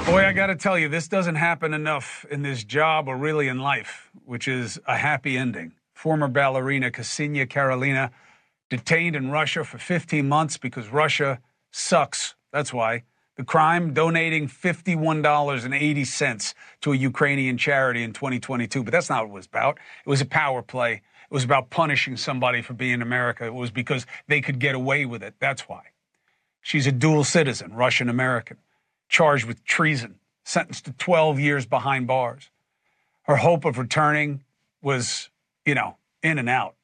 Boy, I got to tell you, this doesn't happen enough in this job or really in life, which is a happy ending. Former ballerina Ksenia Karelina detained in Russia for 15 months because Russia sucks. That's why. The crime, donating $51.80 to a Ukrainian charity in 2022. But that's not what it was about. It was a power play. It was about punishing somebody for being America. It was because they could get away with it. That's why. She's a dual citizen, Russian-American, charged with treason, sentenced to 12 years behind bars. Her hope of returning was, in and out.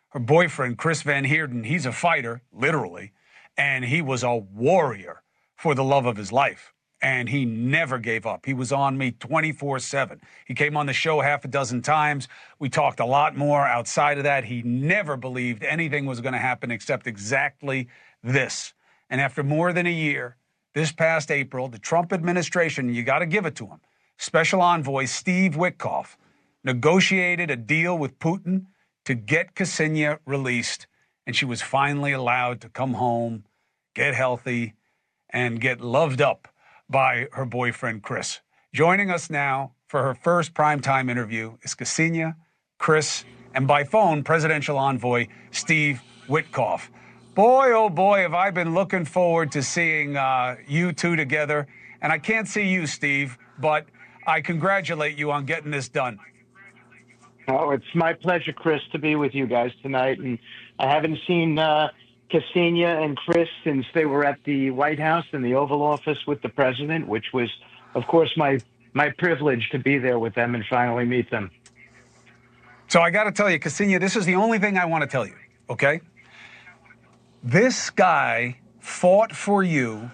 Her boyfriend, Chris Van Heerden, he's a fighter, literally, and he was a warrior for the love of his life. And he never gave up. He was on me 24/7. He came on the show half a dozen times. We talked a lot more outside of that. He never believed anything was going to happen except exactly this. And after more than a year, this past April, the Trump administration, you got to give it to him, Special Envoy Steve Witkoff negotiated a deal with Putin to get Ksenia released, and she was finally allowed to come home, get healthy, and get loved up by her boyfriend, Chris. Joining us now for her first primetime interview is Ksenia, Chris, and by phone, Presidential Envoy Steve Witkoff. Boy, oh boy, have I been looking forward to seeing you two together. And I can't see you, Steve, but I congratulate you on getting this done. Oh, it's my pleasure, Chris, to be with you guys tonight. And I haven't seen Ksenia and Chris since they were at the White House in the Oval Office with the president, which was, of course, my privilege to be there with them and finally meet them. So I got to tell you, Ksenia, this is the only thing I want to tell you, okay? This guy fought for you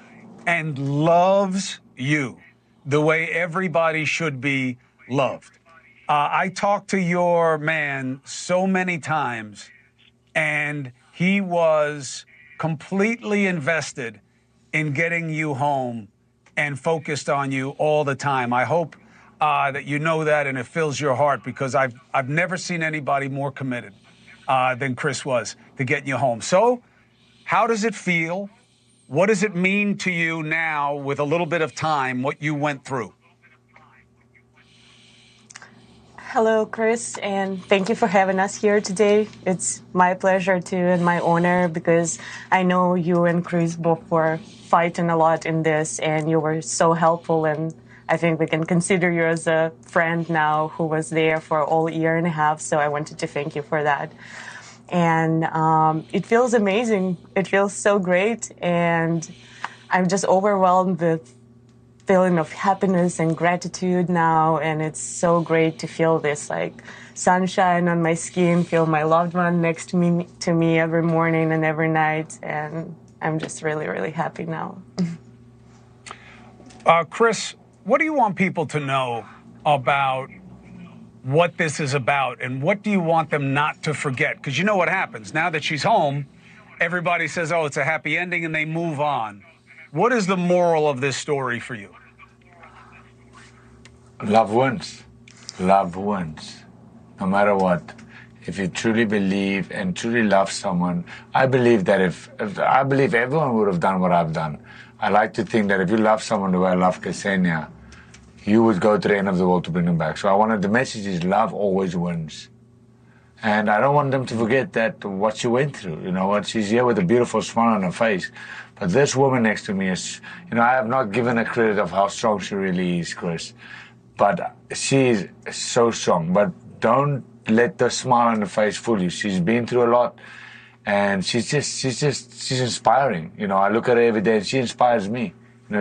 and loves you the way everybody should be loved. I talked to your man so many times, and he was completely invested in getting you home and focused on you all the time. I hope that you know that and it fills your heart, because I've never seen anybody more committed than Chris was to getting you home. So how does it feel? What does it mean to you now, with a little bit of time, what you went through? Hello, Chris, and thank you for having us here today. It's my pleasure too, and my honor, because I know you and Chris both were fighting a lot in this, and you were so helpful, and I think we can consider you as a friend now who was there for all year and a half, so I wanted to thank you for that. And it feels amazing. It feels so great, and I'm just overwhelmed with feeling of happiness and gratitude now, and it's so great to feel this like sunshine on my skin, feel my loved one next to me every morning and every night, and I'm just really, really happy now. Chris, what do you want people to know about what this is about, and what do you want them not to forget? Because you know what happens now that she's home, everybody says, oh, it's a happy ending, and they move on. What is the moral of this story for you? Love wins. Love wins. No matter what. If you truly believe and truly love someone, I believe that if I believe everyone would have done what I've done. I like to think that if you love someone the way I love Ksenia, you would go to the end of the world to bring them back. So I wanted, the message is love always wins. And I don't want them to forget that what she went through. You know what? She's here with a beautiful smile on her face. But this woman next to me is, I have not given her credit of how strong she really is, Chris. But she is so strong. But don't let the smile on her face fool you. She's been through a lot. And she's inspiring. I look at her every day and she inspires me.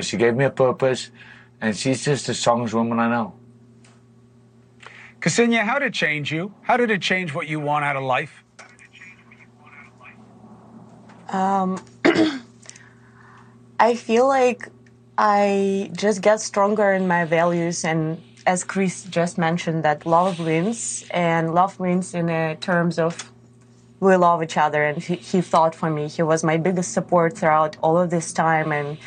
She gave me a purpose. And she's just the strongest woman I know. Ksenia, how did it change you? How did it change what you want out of life? I feel like I just get stronger in my values, and as Chris just mentioned, that love wins, and love wins in terms of we love each other, and he fought for me. He was my biggest support throughout all of this time, and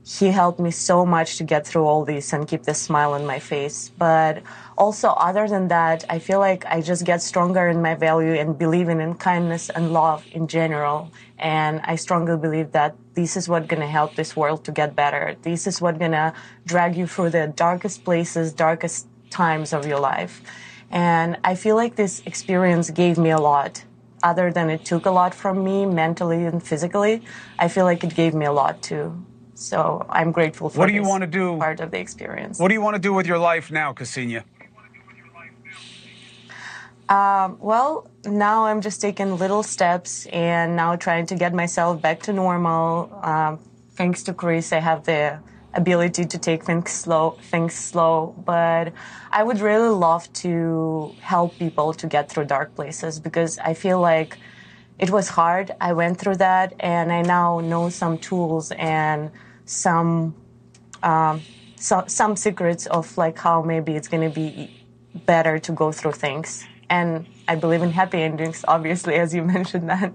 he helped me so much to get through all this and keep this smile on my face. But also, other than that, I feel like I just get stronger in my value and believing in kindness and love in general. And I strongly believe that this is what's going to help this world to get better. This is what's going to drag you through the darkest places, darkest times of your life. And I feel like this experience gave me a lot. Other than it took a lot from me mentally and physically, I feel like it gave me a lot too. So I'm grateful for What do you this want to do? part of the experience. What do you want to do with your life now, Ksenia? Well, now I'm just taking little steps and now trying to get myself back to normal. Thanks to Chris, I have the ability to take things slow. But I would really love to help people to get through dark places because I feel like it was hard. I went through that, and I now know some tools and some secrets of like how maybe it's going to be better to go through things. And I believe in happy endings, obviously, as you mentioned that,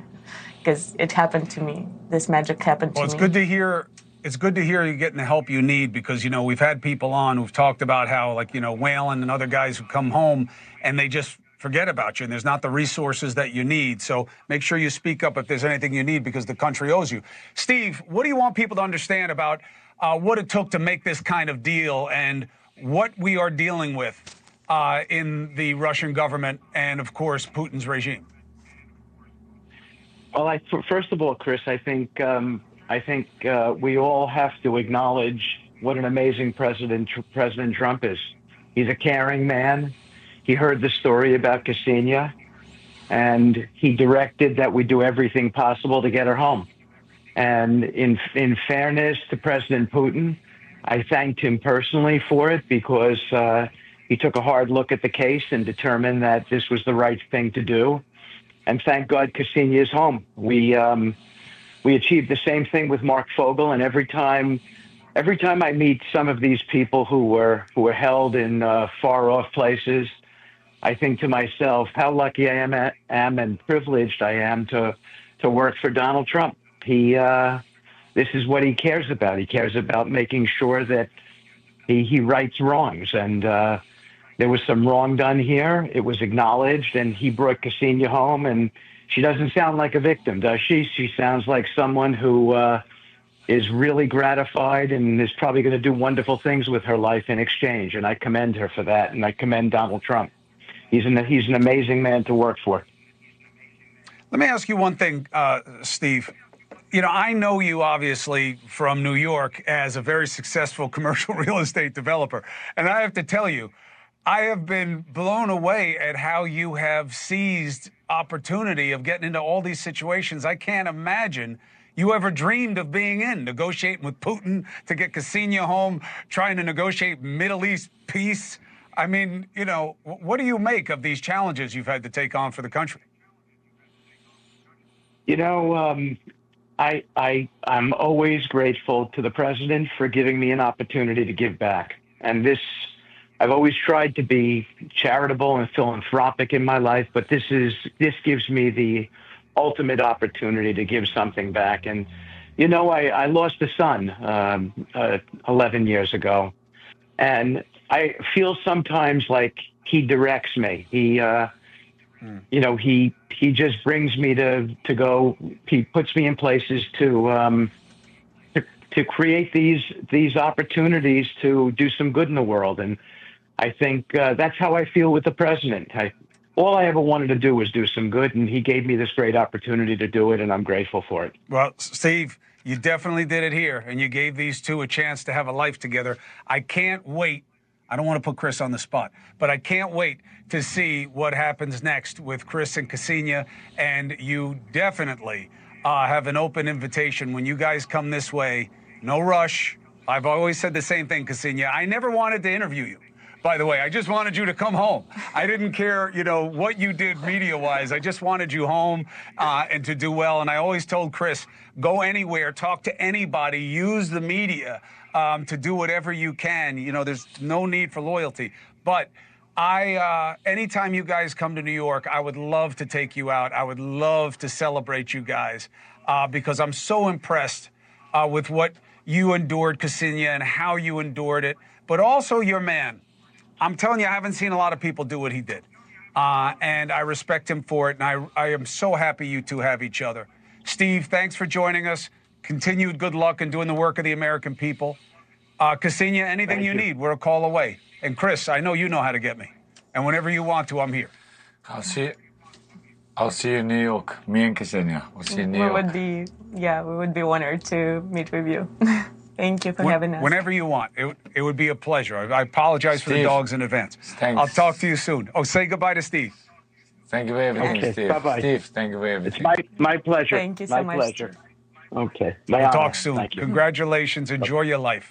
because it happened to me. This magic happened to me. Well, it's good to hear. It's good to hear you're getting the help you need because, you know, we've had people on who've talked about how, like, you know, Waylon and other guys who come home and they just forget about you and there's not the resources that you need. So make sure you speak up if there's anything you need because the country owes you. Steve, what do you want people to understand about what it took to make this kind of deal and what we are dealing with in the Russian government and, of course, Putin's regime? Well, first of all, Chris, I think we all have to acknowledge what an amazing President Trump is. He's a caring man. He heard the story about Ksenia, and he directed that we do everything possible to get her home. And in fairness to President Putin, I thanked him personally for it because he took a hard look at the case and determined that this was the right thing to do. And thank God Ksenia is home. We achieved the same thing with Mark Fogel, and every time I meet some of these people who were held in far off places, I think to myself how lucky I am and privileged I am to work for Donald Trump. This is what he cares about. He cares about making sure that he rights wrongs, and there was some wrong done here. It was acknowledged, and he brought Ksenia home, and she doesn't sound like a victim, does she? She sounds like someone who is really gratified and is probably going to do wonderful things with her life in exchange, and I commend her for that, and I commend Donald Trump. He's an amazing man to work for. Let me ask you one thing, Steve. You know, I know you obviously from New York as a very successful commercial real estate developer, and I have to tell you, I have been blown away at how you have seized opportunity of getting into all these situations. I can't imagine you ever dreamed of being in, negotiating with Putin to get Ksenia home, trying to negotiate Middle East peace. I mean, you know, what do you make of these challenges you've had to take on for the country? You know, I'm always grateful to the president for giving me an opportunity to give back. And I've always tried to be charitable and philanthropic in my life, but this gives me the ultimate opportunity to give something back. And, you know, I lost a son 11 years ago, and I feel sometimes like he directs me. You know, he just brings me to go. He puts me in places to create these opportunities to do some good in the world. And I think that's how I feel with the president. All I ever wanted to do was do some good, and he gave me this great opportunity to do it, and I'm grateful for it. Well, Steve, you definitely did it here, and you gave these two a chance to have a life together. I can't wait. I don't want to put Chris on the spot, but I can't wait to see what happens next with Chris and Ksenia, and you definitely have an open invitation when you guys come this way. No rush. I've always said the same thing, Ksenia. I never wanted to interview you. By the way, I just wanted you to come home. I didn't care, you know, what you did media-wise. I just wanted you home and to do well. And I always told Chris, go anywhere, talk to anybody, use the media to do whatever you can. You know, there's no need for loyalty. But anytime you guys come to New York, I would love to take you out. I would love to celebrate you guys because I'm so impressed with what you endured, Ksenia, and how you endured it, but also your man. I'm telling you, I haven't seen a lot of people do what he did. And I respect him for it, and I am so happy you two have each other. Steve, thanks for joining us. Continued good luck in doing the work of the American people. Ksenia, anything you need, we're a call away. And Chris, I know you know how to get me. And whenever you want to, I'm here. I'll see you in New York. Me and Ksenia. We'll see you in New York. We would be honored to meet with you. Thank you for having us. Whenever you want. It would be a pleasure. I apologize for the dogs in advance. Thanks. I'll talk to you soon. Oh, say goodbye to Steve. Thank you for everything, Okay, Steve. bye-bye. Steve, thank you for everything. It's my pleasure. Thank you so much. My pleasure. Okay. We'll talk soon. Thank you. Congratulations. Enjoy your life.